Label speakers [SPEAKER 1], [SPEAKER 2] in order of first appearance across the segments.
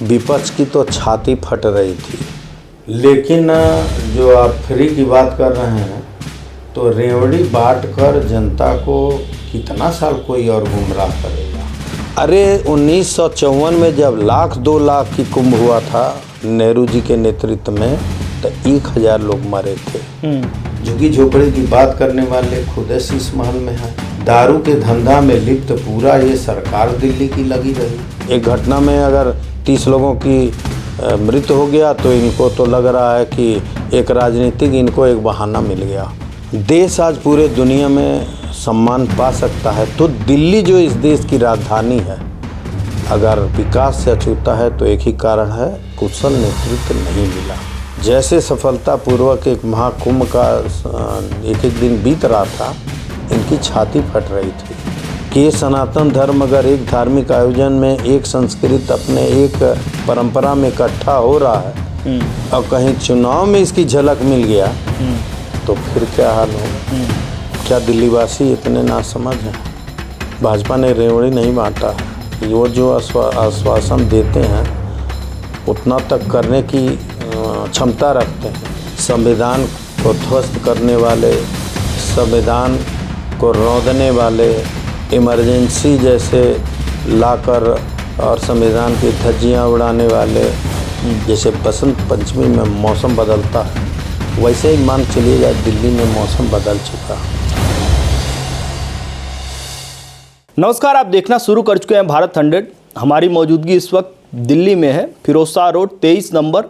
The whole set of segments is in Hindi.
[SPEAKER 1] विपक्ष की तो छाती फट रही थी, लेकिन जो आप फ्री की बात कर रहे हैं तो रेवड़ी बांट कर जनता को कितना साल कोई और गुमराह करेगा। अरे 1954 में जब 1,00,000 2 लाख की कुंभ हुआ था नेहरू जी के नेतृत्व में, तो 1,000 लोग मरे थे। झुग्गी झोपड़ी की बात करने वाले खुद शीश महल में है। दारू के धंधा में लिप्त पूरा ये सरकार दिल्ली की लगी रही। एक घटना में अगर 30 लोगों की मृत्यु हो गया तो इनको तो लग रहा है कि एक राजनीतिक इनको एक बहाना मिल गया। देश आज पूरे दुनिया में सम्मान पा सकता है तो दिल्ली जो इस देश की राजधानी है, अगर विकास से अछूता है तो एक ही कारण है, कुशल नेतृत्व नहीं मिला। जैसे सफलतापूर्वक एक महाकुंभ का एक एक दिन बीत रहा था, इनकी छाती फट रही थी कि सनातन धर्म अगर एक धार्मिक आयोजन में एक संस्कृत अपने एक परंपरा में इकट्ठा हो रहा है और कहीं चुनाव में इसकी झलक मिल गया तो फिर क्या हाल हो। क्या दिल्लीवासी इतने नासमझ हैं? भाजपा ने रेवड़ी नहीं बांटा है। वो जो आश्वासन देते हैं उतना तक करने की क्षमता रखते हैं। संविधान को ध्वस्त करने वाले, संविधान को रौंदने वाले, इमरजेंसी जैसे लाकर और संविधान की धज्जियाँ उड़ाने वाले, जैसे बसंत पंचमी में मौसम बदलता है वैसे ही मान चलिए जाए दिल्ली में मौसम बदल चुका।
[SPEAKER 2] नमस्कार, आप देखना शुरू कर चुके हैं भारत 100। हमारी मौजूदगी इस वक्त दिल्ली में है, फिरोजशाह रोड 23 नंबर।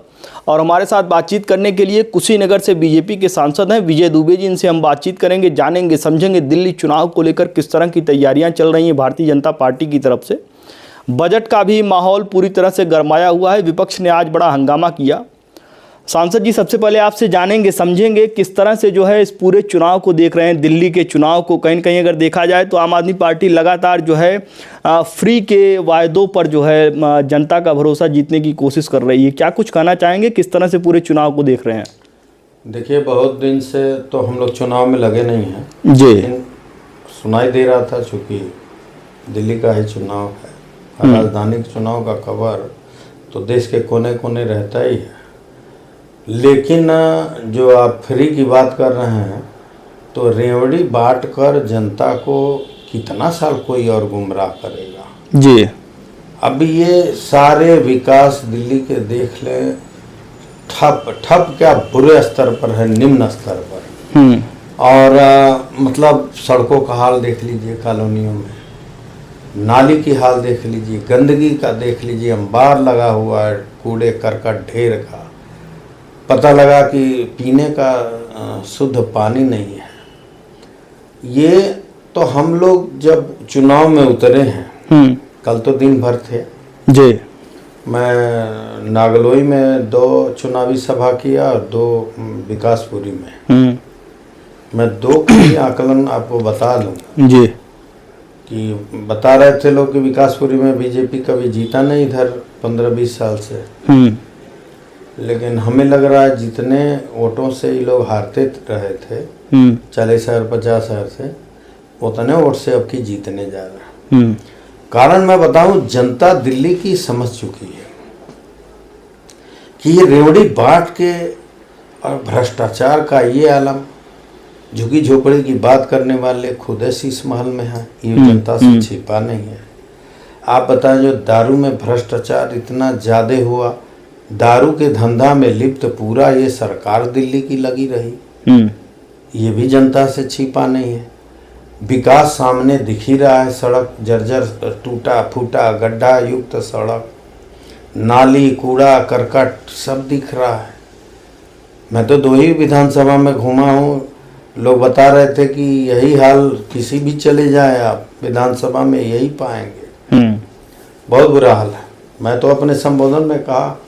[SPEAKER 2] और हमारे साथ बातचीत करने के लिए कुशीनगर से बीजेपी के सांसद हैं विजय दुबे जी। इनसे हम बातचीत करेंगे, जानेंगे, समझेंगे दिल्ली चुनाव को लेकर किस तरह की तैयारियां चल रही हैं भारतीय जनता पार्टी की तरफ से। बजट का भी माहौल पूरी तरह से गरमाया हुआ है। विपक्ष ने आज बड़ा हंगामा किया। सांसद जी, सबसे पहले आपसे जानेंगे, समझेंगे किस तरह से जो है इस पूरे चुनाव को देख रहे हैं, दिल्ली के चुनाव को। कहीं न कहीं अगर देखा जाए तो आम आदमी पार्टी लगातार जो है फ्री के वायदों पर जो है जनता का भरोसा जीतने की कोशिश कर रही है। क्या कुछ कहना चाहेंगे, किस तरह से पूरे चुनाव को देख रहे हैं?
[SPEAKER 1] देखिए, बहुत दिन से तो हम लोग चुनाव में लगे नहीं हैं जी, लेकिन सुनाई दे रहा था चूँकि दिल्ली का ही चुनाव है, राजधानी के चुनाव का खबर तो देश के कोने कोने रहता ही है। लेकिन जो आप फ्री की बात कर रहे हैं तो रेवड़ी बांट कर जनता को कितना साल कोई और गुमराह करेगा जी। अभी ये सारे विकास दिल्ली के देख ले, ठप क्या बुरे स्तर पर है, निम्न स्तर पर। और मतलब सड़कों का हाल देख लीजिए, कॉलोनियों में नाली की हाल देख लीजिए, गंदगी का देख लीजिए, अंबार लगा हुआ है, कूड़े करकट ढेर का। पता लगा कि पीने का शुद्ध पानी नहीं है। ये तो हम लोग जब चुनाव में उतरे हैं, कल तो दिन भर थे जी। मैं नागलोई में 2 चुनावी सभा किया और 2 विकासपुरी में। मैं 2 की आकलन आपको बता दूं जी कि बता रहे थे लोग कि विकासपुरी में बीजेपी कभी जीता नहीं इधर 15-20 साल से। लेकिन हमें लग रहा है जितने वोटों से ये लोग हारते रहे थे 40,000 50,000 से, उतने वोट से अब की जीतने जा रहा है। कारण मैं बताऊं, जनता दिल्ली की समझ चुकी है कि ये रेवड़ी बांट के और भ्रष्टाचार का ये आलम, झुग्गी झोपड़ी की बात करने वाले खुद शीश महल में है, ये जनता से छिपा नहीं है। आप बताएं, जो दारू में भ्रष्टाचार इतना ज़्यादा हुआ, दारू के धंधा में लिप्त पूरा ये सरकार दिल्ली की लगी रही, ये भी जनता से छिपा नहीं है। विकास सामने दिख ही रहा है, सड़क जर्जर टूटा फूटा गड्ढा युक्त सड़क, नाली कूड़ा करकट सब दिख रहा है। मैं तो 2 ही विधानसभा में घूमा हूँ, लोग बता रहे थे कि यही हाल किसी भी चले जाए आप विधानसभा में यही पाएंगे। बहुत बुरा हाल है। मैं तो अपने संबोधन में कहा,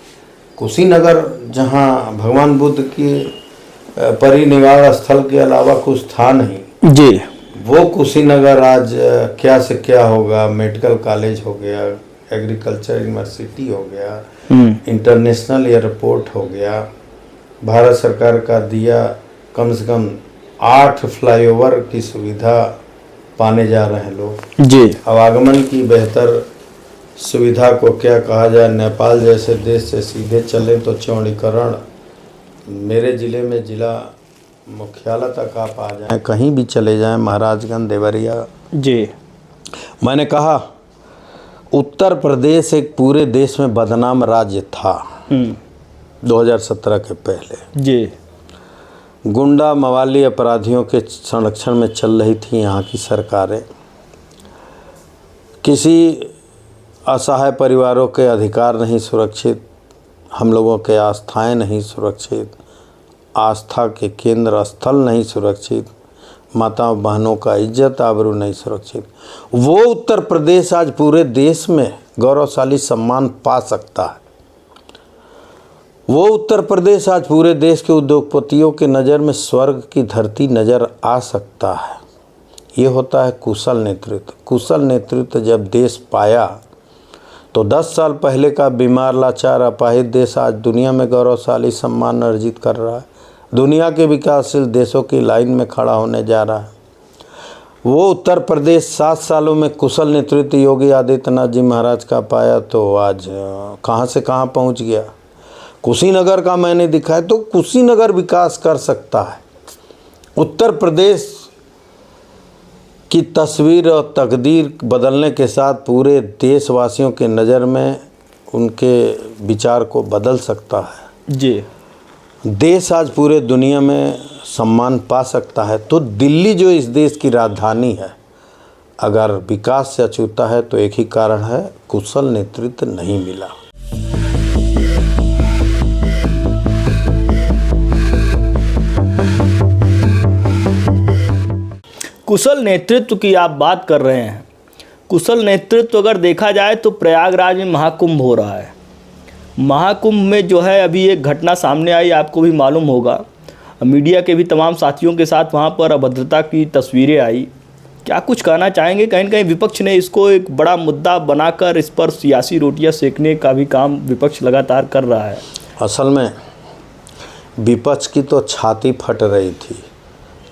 [SPEAKER 1] कुशीनगर जहाँ भगवान बुद्ध की परिनिवास स्थल के अलावा कुछ था नहीं जी, वो कुशीनगर आज क्या से क्या होगा। मेडिकल कॉलेज हो गया, एग्रीकल्चर यूनिवर्सिटी हो गया, इंटरनेशनल एयरपोर्ट हो गया, भारत सरकार का दिया कम से कम 8 फ्लाईओवर की सुविधा पाने जा रहे हैं लोग जी। आवागमन की बेहतर सुविधा को क्या कहा जाए, नेपाल जैसे देश से सीधे चले तो चौड़ीकरण, मेरे ज़िले में जिला मुख्यालय तक आप आ जाएं, कहीं भी चले जाएं, महाराजगंज, देवरिया
[SPEAKER 2] जी।
[SPEAKER 1] मैंने कहा उत्तर प्रदेश एक पूरे देश में बदनाम राज्य था 2017 के पहले।
[SPEAKER 2] जी।
[SPEAKER 1] गुंडा मवाली अपराधियों के संरक्षण में चल रही थी यहाँ की सरकारें। किसी असहाय परिवारों के अधिकार नहीं सुरक्षित, हम लोगों के आस्थाएं नहीं सुरक्षित, आस्था के केंद्र स्थल नहीं सुरक्षित, माता बहनों का इज्जत आबरू नहीं सुरक्षित। वो उत्तर प्रदेश आज पूरे देश में गौरवशाली सम्मान पा सकता है। वो उत्तर प्रदेश आज पूरे देश के उद्योगपतियों के नज़र में स्वर्ग की धरती नज़र आ सकता है। ये होता है कुशल नेतृत्व। कुशल नेतृत्व जब देश पाया तो 10 साल पहले का बीमार, लाचार, अपाहिज देश आज दुनिया में गौरवशाली सम्मान अर्जित कर रहा है। दुनिया के विकासशील देशों की लाइन में खड़ा होने जा रहा है। वो उत्तर प्रदेश 7 सालों में कुशल नेतृत्व योगी आदित्यनाथ जी महाराज का पाया तो आज कहाँ से कहाँ पहुँच गया। कुशीनगर का मैंने दिखाया तो कुशीनगर विकास कर सकता है। उत्तर प्रदेश की तस्वीर और तकदीर बदलने के साथ पूरे देशवासियों के नज़र में उनके विचार को बदल सकता है। जी। देश आज पूरे दुनिया में सम्मान पा सकता है। तो दिल्ली जो इस देश की राजधानी है, अगर विकास से अछूता है तो एक ही कारण है, कुशल नेतृत्व नहीं मिला।
[SPEAKER 2] कुशल नेतृत्व की आप बात कर रहे हैं। कुशल नेतृत्व अगर देखा जाए तो प्रयागराज में महाकुंभ हो रहा है। महाकुंभ में जो है अभी एक घटना सामने आई, आपको भी मालूम होगा, मीडिया के भी तमाम साथियों के साथ वहाँ पर अभद्रता की तस्वीरें आई। क्या कुछ कहना चाहेंगे? कहीं न कहीं विपक्ष ने इसको एक बड़ा मुद्दा बनाकर इस पर सियासी रोटियां सेकने का भी काम विपक्ष लगातार कर रहा है।
[SPEAKER 1] असल में विपक्ष की तो छाती फट रही थी,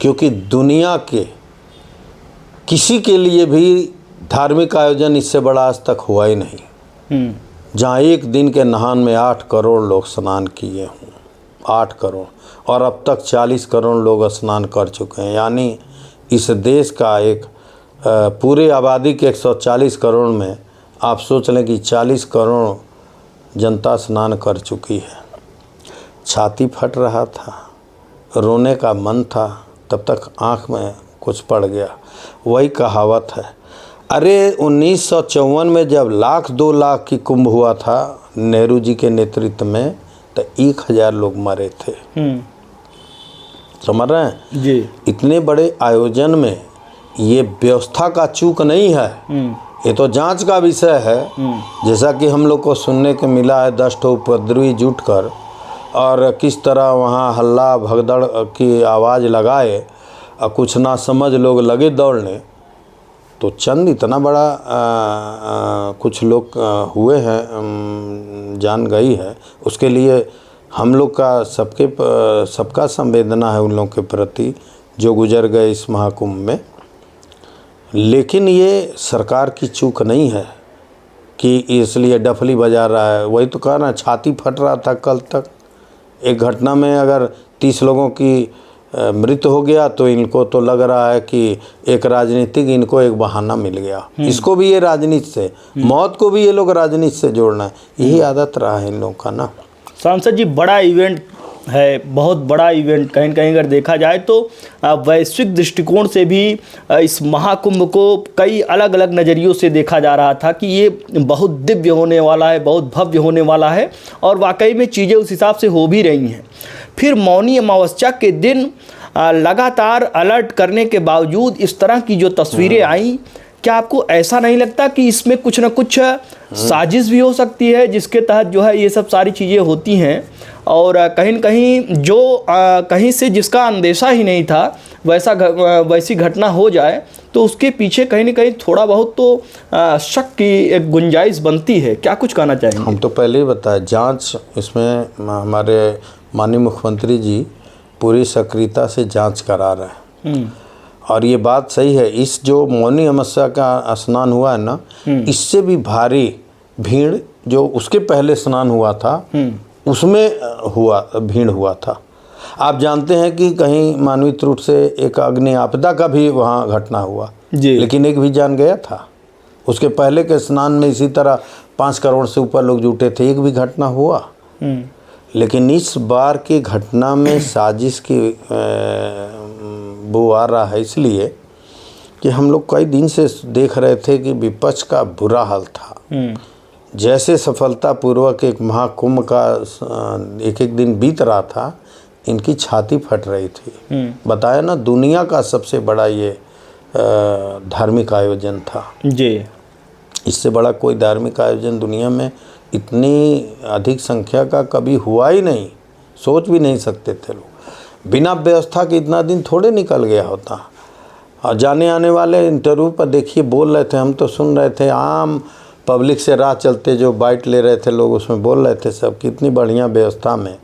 [SPEAKER 1] क्योंकि दुनिया के किसी के लिए भी धार्मिक आयोजन इससे बड़ा आज तक हुआ ही नहीं, जहाँ एक दिन के नहान में 8 करोड़ लोग स्नान किए हों। 8 करोड़, और अब तक 40 करोड़ लोग स्नान कर चुके हैं। यानी इस देश का एक पूरे आबादी के 140 करोड़ में आप सोच लें कि 40 करोड़ जनता स्नान कर चुकी है। छाती फट रहा था, रोने का मन था, तब तक आँख में कुछ पड़ गया। वही कहावत है। अरे 1954 में जब 1,00,000-2 लाख की कुंभ हुआ था नेहरू जी के नेतृत्व में, तो 1,000 लोग मरे थे। समझ रहे हैं जी। इतने बड़े आयोजन में ये व्यवस्था का चूक नहीं है, ये तो जांच का विषय है। जैसा कि हम लोग को सुनने को मिला है, 10 ठो उपद्रवी जुटकर और किस तरह वहाँ हल्ला भगदड़ की आवाज़ लगाए और कुछ ना समझ लोग लगे दौड़ने, तो चंद इतना बड़ा कुछ लोग हुए हैं, जान गई है। उसके लिए हम लोग का सबका संवेदना है उन लोगों के प्रति जो गुजर गए इस महाकुंभ में। लेकिन ये सरकार की चूक नहीं है कि इसलिए डफली बजा रहा है। वही तो कहा ना, छाती फट रहा था कल तक। एक घटना में अगर 30 लोगों की मृत्यु हो गया तो इनको तो लग रहा है कि एक राजनीतिक इनको एक बहाना मिल गया। इसको भी ये राजनीति से, मौत को भी ये लोग राजनीति से जोड़ना है। यही आदत रहा है इन लोगों का ना।
[SPEAKER 2] सांसद जी, बड़ा इवेंट है, बहुत बड़ा इवेंट। कहीं न कहीं अगर देखा जाए तो वैश्विक दृष्टिकोण से भी इस महाकुंभ को कई अलग अलग नज़रियों से देखा जा रहा था कि ये बहुत दिव्य होने वाला है, बहुत भव्य होने वाला है, और वाकई में चीज़ें उस हिसाब से हो भी रही हैं। फिर मौनी अमावस्या के दिन लगातार अलर्ट करने के बावजूद इस तरह की जो तस्वीरें आई, क्या आपको ऐसा नहीं लगता कि इसमें कुछ ना कुछ साजिश भी हो सकती है जिसके तहत जो है ये सब सारी चीज़ें होती हैं, और कहीं न कहीं जो कहीं से जिसका अंदेशा ही नहीं था वैसी घटना हो जाए तो उसके पीछे कहीं न कहीं थोड़ा बहुत तो शक की एक गुंजाइश बनती है। क्या कुछ कहना चाहेंगे?
[SPEAKER 1] हम तो पहले ही बताया, जांच इसमें हमारे माननीय मुख्यमंत्री जी पूरी सक्रियता से जांच करा रहे हैं। और ये बात सही है, इस जो मौनी अमावस्या का स्नान हुआ है ना, इससे भी भारी भीड़ जो उसके पहले स्नान हुआ था उसमें भीड़ हुआ था। आप जानते हैं कि कहीं मानवीय त्रुटि से एक अग्नि आपदा का भी वहाँ घटना हुआ
[SPEAKER 2] जी।
[SPEAKER 1] लेकिन एक भी जान गया था। उसके पहले के स्नान में इसी तरह 5 करोड़ से ऊपर लोग जुटे थे, एक भी घटना हुआ। लेकिन इस बार की घटना में साजिश की बू आ रहा है, इसलिए कि हम लोग कई दिन से देख रहे थे कि विपक्ष का बुरा हाल था। जैसे सफलतापूर्वक एक महाकुंभ का एक दिन बीत रहा था, इनकी छाती फट रही थी। बताया ना, दुनिया का सबसे बड़ा ये धार्मिक आयोजन था
[SPEAKER 2] जी।
[SPEAKER 1] इससे बड़ा कोई धार्मिक आयोजन दुनिया में इतनी अधिक संख्या का कभी हुआ ही नहीं, सोच भी नहीं सकते थे लोग। बिना व्यवस्था के इतना दिन थोड़े निकल गया होता। और जाने आने वाले इंटरव्यू पर देखिए बोल रहे थे, हम तो सुन रहे थे, आम पब्लिक से राह चलते जो बाइट ले रहे थे लोग, उसमें बोल रहे थे सब कितनी बढ़िया व्यवस्था में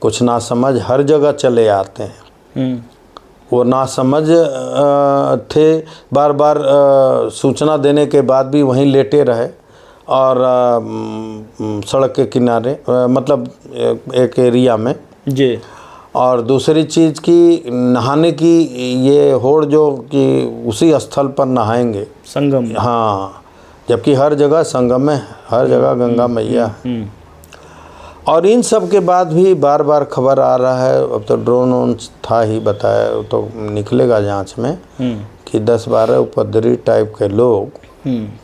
[SPEAKER 1] कुछ ना समझ हर जगह चले आते हैं। वो ना समझ थे, बार बार सूचना देने के बाद भी वहीं लेटे रहे और सड़क के किनारे, मतलब एक एरिया में जी। और दूसरी चीज़ की नहाने की ये होड़ जो कि उसी स्थल पर नहाएंगे,
[SPEAKER 2] संगम।
[SPEAKER 1] हाँ, जबकि हर जगह संगम है, हर जगह गंगा मैया है। और इन सब के बाद भी बार बार खबर आ रहा है, अब तो ड्रोन था ही बताया, तो निकलेगा जांच में कि 10-12 उपद्रवी टाइप के लोग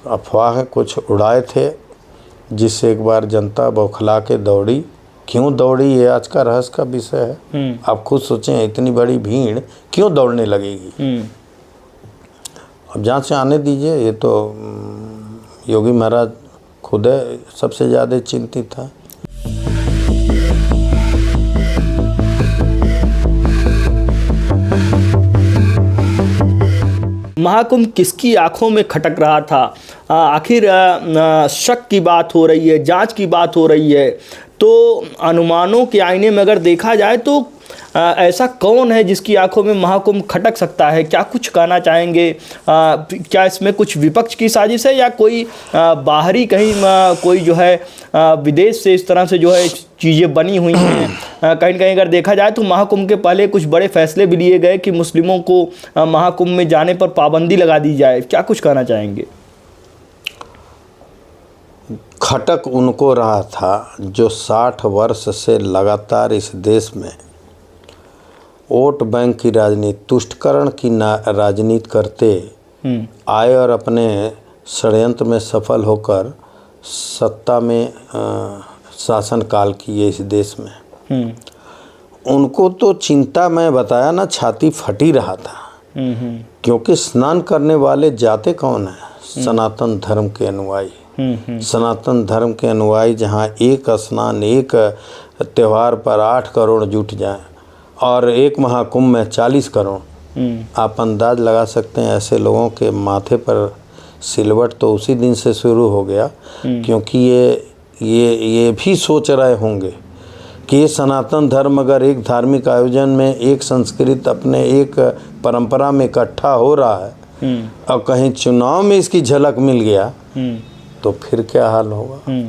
[SPEAKER 1] अफवाह कुछ उड़ाए थे, जिससे एक बार जनता बौखला के दौड़ी। क्यों दौड़ी ये आज का रहस्य का विषय है। आप खुद सोचें, इतनी बड़ी भीड़ क्यों दौड़ने लगेगी। अब जांच से आने दीजिए। ये तो योगी महाराज खुद सबसे ज़्यादा चिंतित था।
[SPEAKER 2] महाकुंभ किसकी आंखों में खटक रहा था? आखिर शक की बात हो रही है, जांच की बात हो रही है, तो अनुमानों के आईने में अगर देखा जाए तो ऐसा कौन है जिसकी आंखों में महाकुंभ खटक सकता है? क्या कुछ कहना चाहेंगे? क्या इसमें कुछ विपक्ष की साजिश है या कोई बाहरी कहीं कोई जो है विदेश से इस तरह से जो है चीज़ें बनी हुई हैं? कहीं कहीं अगर देखा जाए तो महाकुंभ के पहले कुछ बड़े फैसले भी लिए गए कि मुस्लिमों को महाकुंभ में जाने पर पाबंदी लगा दी जाए। क्या कुछ कहना चाहेंगे?
[SPEAKER 1] खटक उनको रहा था जो 60 वर्ष से लगातार इस देश में वोट बैंक की राजनीति, तुष्टकरण की राजनीति करते आए और अपने षड्यंत्र में सफल होकर सत्ता में शासन काल किए इस देश में। उनको तो चिंता, मैं बताया ना, छाती फटी रहा था। क्योंकि स्नान करने वाले जाते कौन है? सनातन धर्म के अनुयायी। सनातन धर्म के अनुयायी जहाँ एक स्नान, एक त्यौहार पर 8 करोड़ जुट जाए और एक महाकुंभ में 40 करोड़, आप अंदाज लगा सकते हैं ऐसे लोगों के माथे पर सिलवट तो उसी दिन से शुरू हो गया। क्योंकि ये भी सोच रहे होंगे कि ये सनातन धर्म अगर एक धार्मिक आयोजन में, एक संस्कृत, अपने एक परंपरा में इकट्ठा हो रहा है और कहीं चुनाव में इसकी झलक मिल गया तो फिर क्या हाल होगा।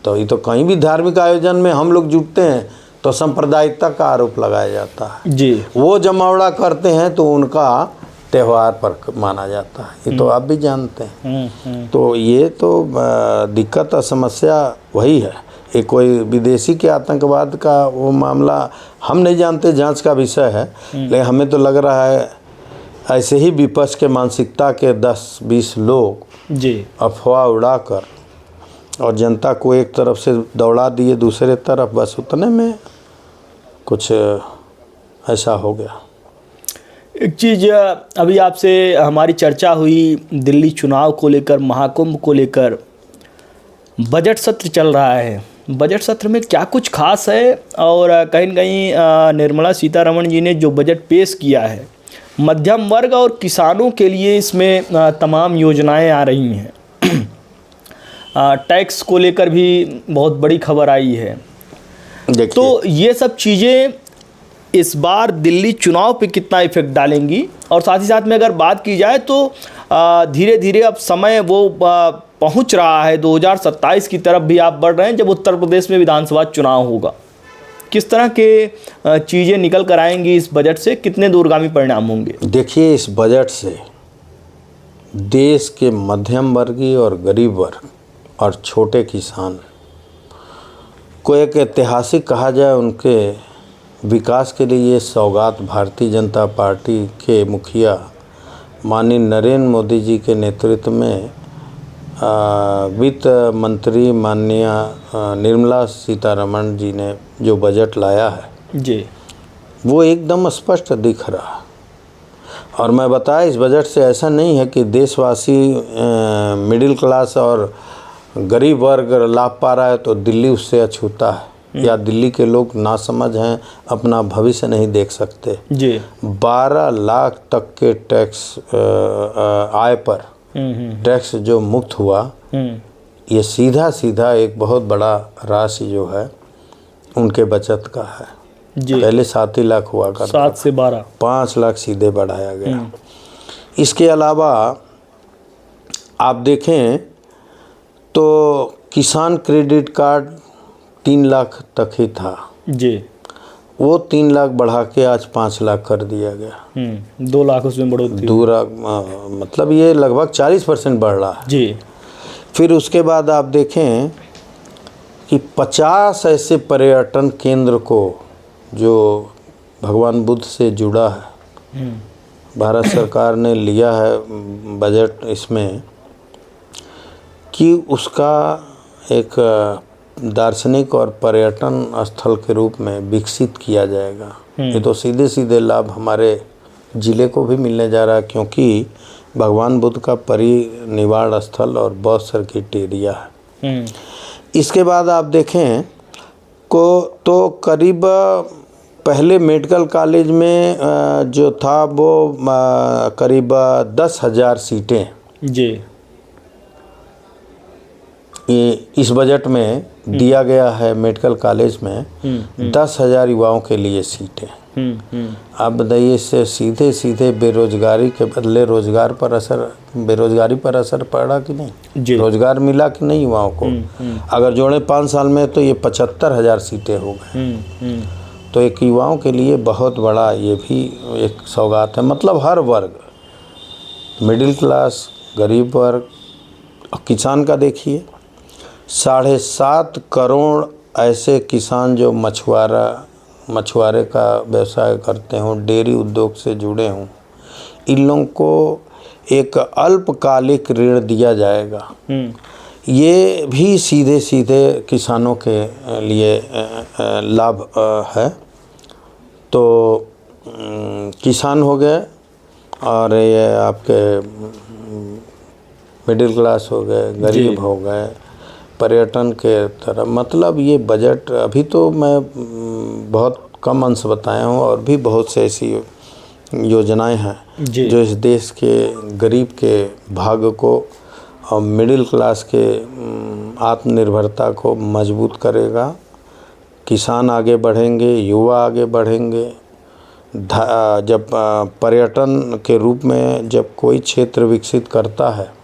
[SPEAKER 1] तो ये तो कहीं भी धार्मिक आयोजन में हम लोग जुटते हैं तो सांप्रदायिकता का आरोप लगाया जाता है जी। वो जमावड़ा करते हैं तो उनका त्यौहार पर माना जाता है। ये तो आप भी जानते हैं। तो ये तो दिक्कत और समस्या वही है। ये कोई विदेशी के आतंकवाद का वो मामला हम नहीं जानते, जांच का विषय है। लेकिन हमें तो लग रहा है ऐसे ही विपक्ष के मानसिकता के 10-20 लोग जी अफवाह उड़ाकर और जनता को एक तरफ से दौड़ा दिए दूसरे तरफ, बस उतने में कुछ ऐसा हो गया।
[SPEAKER 2] एक चीज़ अभी आपसे हमारी चर्चा हुई दिल्ली चुनाव को लेकर, महाकुंभ को लेकर। बजट सत्र चल रहा है, बजट सत्र में क्या कुछ खास है? और कहीं कहीं निर्मला सीतारमण जी ने जो बजट पेश किया है, मध्यम वर्ग और किसानों के लिए इसमें तमाम योजनाएं आ रही हैं। टैक्स को लेकर भी बहुत बड़ी खबर आई है। तो ये सब चीज़ें इस बार दिल्ली चुनाव पे कितना इफेक्ट डालेंगी, और साथ ही साथ में अगर बात की जाए तो धीरे धीरे अब समय वो पहुंच रहा है 2027 की तरफ भी आप बढ़ रहे हैं, जब उत्तर प्रदेश में विधानसभा चुनाव होगा। किस तरह के चीज़ें निकल कर आएंगी इस बजट से, कितने दूरगामी परिणाम होंगे?
[SPEAKER 1] देखिए, इस बजट से देश के मध्यम वर्गीय और गरीब वर्ग और छोटे किसान को एक ऐतिहासिक कहा जाए उनके विकास के लिए ये सौगात भारतीय जनता पार्टी के मुखिया माननीय नरेंद्र मोदी जी के नेतृत्व में वित्त मंत्री माननीय निर्मला सीतारमण जी ने जो बजट लाया है
[SPEAKER 2] जी, वो
[SPEAKER 1] एकदम स्पष्ट दिख रहा है। और मैं बताया, इस बजट से ऐसा नहीं है कि देशवासी मिडिल क्लास और गरीब वर्ग लाभ पा रहा है तो दिल्ली उससे अछूता है, या दिल्ली के लोग नासमझ हैं, अपना भविष्य नहीं देख सकते
[SPEAKER 2] जी।
[SPEAKER 1] 12 लाख तक के टैक्स आय पर टैक्स जो मुक्त हुआ, ये सीधा सीधा एक बहुत बड़ा राशि जो है उनके बचत का है
[SPEAKER 2] जी।
[SPEAKER 1] पहले 7 ही लाख हुआ करता,
[SPEAKER 2] 7 से 12
[SPEAKER 1] 5 लाख सीधे बढ़ाया गया। इसके अलावा आप देखें तो किसान क्रेडिट कार्ड 3 लाख तक ही था
[SPEAKER 2] जी,
[SPEAKER 1] वो 3 लाख बढ़ा के आज 5 लाख कर दिया गया।
[SPEAKER 2] 2 लाख उसमें बढ़ोतरी,
[SPEAKER 1] 2 लाख, मतलब ये लगभग 40% बढ़ रहा है
[SPEAKER 2] जी।
[SPEAKER 1] फिर उसके बाद आप देखें कि 50 ऐसे पर्यटन केंद्र को जो भगवान बुद्ध से जुड़ा है, भारत सरकार ने लिया है बजट इसमें कि उसका एक दार्शनिक और पर्यटन स्थल के रूप में विकसित किया जाएगा। ये तो सीधे सीधे लाभ हमारे ज़िले को भी मिलने जा रहा है, क्योंकि भगवान बुद्ध का परिनिवाण स्थल और बौद्ध सर्किट एरिया है। इसके बाद आप देखें को तो करीब पहले मेडिकल कॉलेज में जो था वो करीब 10,000 सीटें
[SPEAKER 2] जी,
[SPEAKER 1] इस बजट में दिया गया है मेडिकल कॉलेज में 10,000 युवाओं के लिए सीटें। आप बताइए, इससे सीधे सीधे बेरोजगारी के बदले रोजगार पर असर, बेरोजगारी पर असर पड़ा कि नहीं? रोजगार मिला कि नहीं युवाओं को? अगर जोड़े 5 साल में तो ये 75,000 सीटें हो गए। तो एक युवाओं के लिए बहुत बड़ा ये भी एक सौगात है। मतलब हर वर्ग, मिडिल क्लास, गरीब वर्ग और किसान का देखिए 7.5 करोड़ ऐसे किसान जो मछुआरे का व्यवसाय करते हों, डेयरी उद्योग से जुड़े हों, इन लोगों को एक अल्पकालिक ऋण दिया जाएगा। ये भी सीधे सीधे किसानों के लिए लाभ है। तो किसान हो गए और ये आपके मिडिल क्लास हो गए, गरीब हो गए, पर्यटन के तरफ। मतलब ये बजट अभी तो मैं बहुत कम अंश बताया हूँ, और भी बहुत से ऐसी योजनाएं हैं जो इस देश के गरीब के भाग्य को और मिडिल क्लास के आत्मनिर्भरता को मजबूत करेगा। किसान आगे बढ़ेंगे, युवा आगे बढ़ेंगे। जब पर्यटन के रूप में जब कोई क्षेत्र विकसित करता है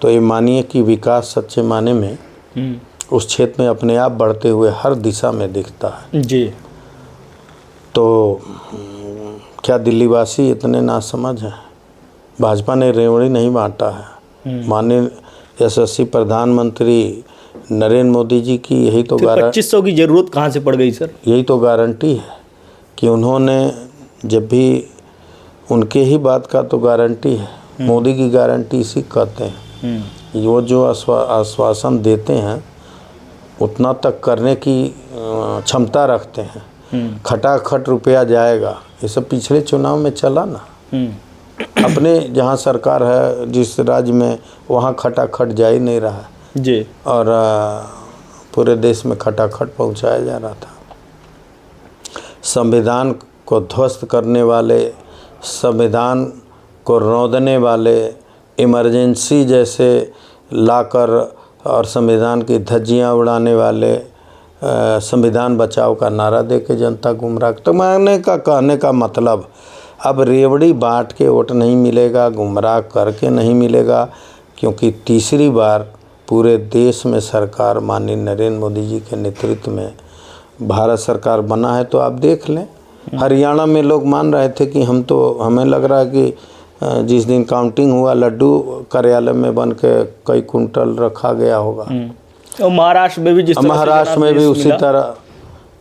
[SPEAKER 1] तो ये मानिए कि विकास सच्चे माने में उस क्षेत्र में अपने आप बढ़ते हुए हर दिशा में दिखता है
[SPEAKER 2] जी।
[SPEAKER 1] तो क्या दिल्लीवासी इतने नासमझ हैं? भाजपा ने रेवड़ी नहीं बांटा है। माननीय यशस्वी प्रधानमंत्री नरेंद्र मोदी जी की यही तो
[SPEAKER 2] 2500 की ज़रूरत कहाँ से पड़ गई सर? यही
[SPEAKER 1] तो गारंटी है कि उन्होंने जब भी उनके ही बात का तो गारंटी है। मोदी की गारंटी इसी कहते हैं। वो जो आश्वासन देते हैं उतना तक करने की क्षमता रखते हैं। खटाखट रुपया जाएगा, ये सब पिछले चुनाव में चला ना। अपने जहाँ सरकार है जिस राज्य में, वहाँ खटाखट जा ही नहीं रहा
[SPEAKER 2] जी,
[SPEAKER 1] और पूरे देश में खटाखट पहुँचाया जा रहा था। संविधान को ध्वस्त करने वाले, संविधान को रौंदने वाले, इमरजेंसी जैसे लाकर और संविधान की धज्जियाँ उड़ाने वाले संविधान बचाओ का नारा दे के जनता गुमराह। तो मैंने कहने का मतलब अब रेवड़ी बांट के वोट नहीं मिलेगा, गुमराह करके नहीं मिलेगा, क्योंकि तीसरी बार पूरे देश में सरकार माननीय नरेंद्र मोदी जी के नेतृत्व में भारत सरकार बना है। तो आप देख लें, हरियाणा में लोग मान रहे थे कि हमें लग रहा है कि जिस दिन काउंटिंग हुआ लड्डू कार्यालय में बन के कई कुंटल रखा गया होगा।
[SPEAKER 2] और महाराष्ट्र में भी
[SPEAKER 1] महाराष्ट्र में भी उसी तरह,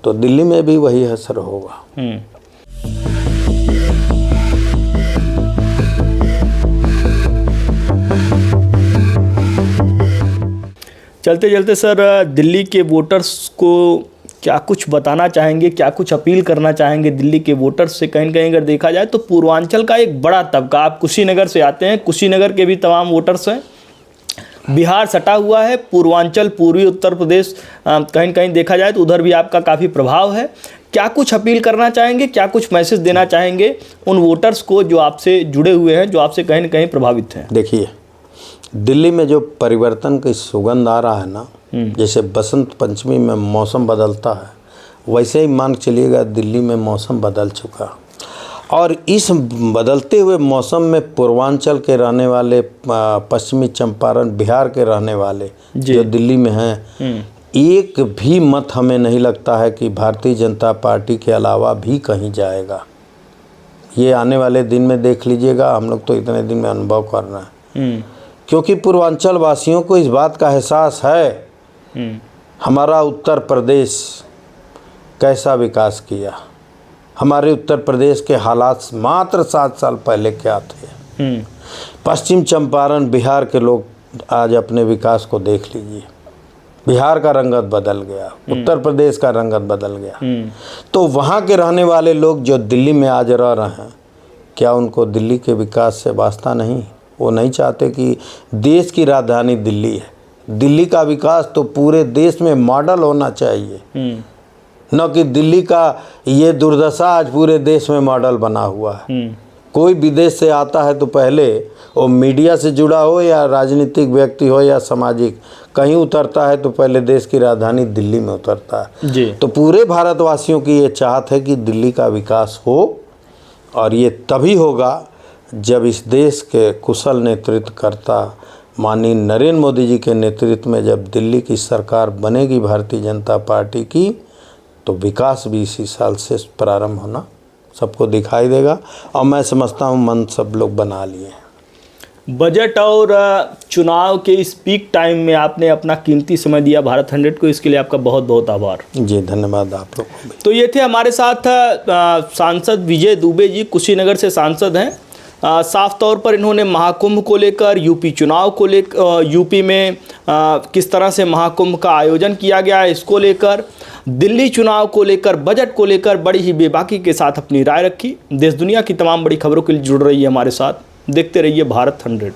[SPEAKER 1] तो दिल्ली में भी वही असर होगा।
[SPEAKER 2] चलते चलते सर, दिल्ली के वोटर्स को क्या कुछ बताना चाहेंगे, क्या कुछ अपील करना चाहेंगे दिल्ली के वोटर्स से? कहीं न कहीं अगर देखा जाए तो पूर्वांचल का एक बड़ा तबका, आप कुशीनगर से आते हैं, कुशीनगर के भी तमाम वोटर्स हैं, बिहार सटा हुआ है, पूर्वांचल, पूर्वी उत्तर प्रदेश, कहीं न कहीं देखा जाए तो उधर भी आपका काफ़ी प्रभाव है। क्या कुछ अपील करना चाहेंगे, क्या कुछ मैसेज देना चाहेंगे उन वोटर्स को जो आपसे जुड़े हुए हैं, जो आपसे कहीं न कहीं प्रभावित हैं?
[SPEAKER 1] देखिए, दिल्ली में जो परिवर्तन की सुगंध आ रहा है ना, जैसे बसंत पंचमी में मौसम बदलता है, वैसे ही मान चलिएगा दिल्ली में मौसम बदल चुका। और इस बदलते हुए मौसम में पूर्वांचल के रहने वाले, पश्चिमी चंपारण, बिहार के रहने वाले जो दिल्ली में हैं, एक भी मत हमें नहीं लगता है कि भारतीय जनता पार्टी के अलावा भी कहीं जाएगा। ये आने वाले दिन में देख लीजिएगा, हम लोग तो इतने दिन में अनुभव कर रहे हैं, क्योंकि पूर्वांचल वासियों को इस बात का एहसास है हमारा उत्तर प्रदेश कैसा विकास किया, हमारे उत्तर प्रदेश के हालात मात्र 7 साल पहले क्या थे। पश्चिम चंपारण, बिहार के लोग आज अपने विकास को देख लीजिए, बिहार का रंगत बदल गया, उत्तर प्रदेश का रंगत बदल गया। तो वहाँ के रहने वाले लोग जो दिल्ली में आज रह रहे हैं, क्या उनको दिल्ली के विकास से वास्ता नहीं? वो नहीं चाहते कि देश की राजधानी दिल्ली है, दिल्ली का विकास तो पूरे देश में मॉडल होना चाहिए, न कि दिल्ली का ये दुर्दशा आज पूरे देश में मॉडल बना हुआ है। कोई विदेश से आता है तो पहले वो मीडिया से जुड़ा हो या राजनीतिक व्यक्ति हो या सामाजिक, कहीं उतरता है तो पहले देश की राजधानी दिल्ली में उतरता है जी। तो पूरे भारतवासियों की ये चाहत है कि दिल्ली का विकास हो, और ये तभी होगा जब इस देश के कुशल नेतृत्वकर्ता माननीय नरेंद्र मोदी जी के नेतृत्व में जब दिल्ली की सरकार बनेगी भारतीय जनता पार्टी की, तो विकास भी इसी साल से प्रारंभ होना सबको दिखाई देगा। और मैं समझता हूँ मन सब लोग बना लिए हैं।
[SPEAKER 2] बजट और चुनाव के इस पीक टाइम में आपने अपना कीमती समय दिया भारत 100 को, इसके लिए आपका बहुत बहुत आभार।
[SPEAKER 1] जी धन्यवाद आप लोग को भी।
[SPEAKER 2] तो ये थे हमारे साथ सांसद विजय दुबे जी, कुशीनगर से सांसद हैं। साफ तौर पर इन्होंने महाकुंभ को लेकर, यूपी चुनाव को लेकर, यूपी में किस तरह से महाकुंभ का आयोजन किया गया है इसको लेकर, दिल्ली चुनाव को लेकर, बजट को लेकर बड़ी ही बेबाकी के साथ अपनी राय रखी। देश दुनिया की तमाम बड़ी खबरों के लिए जुड़ रही है हमारे साथ। देखते रहिए भारत 100।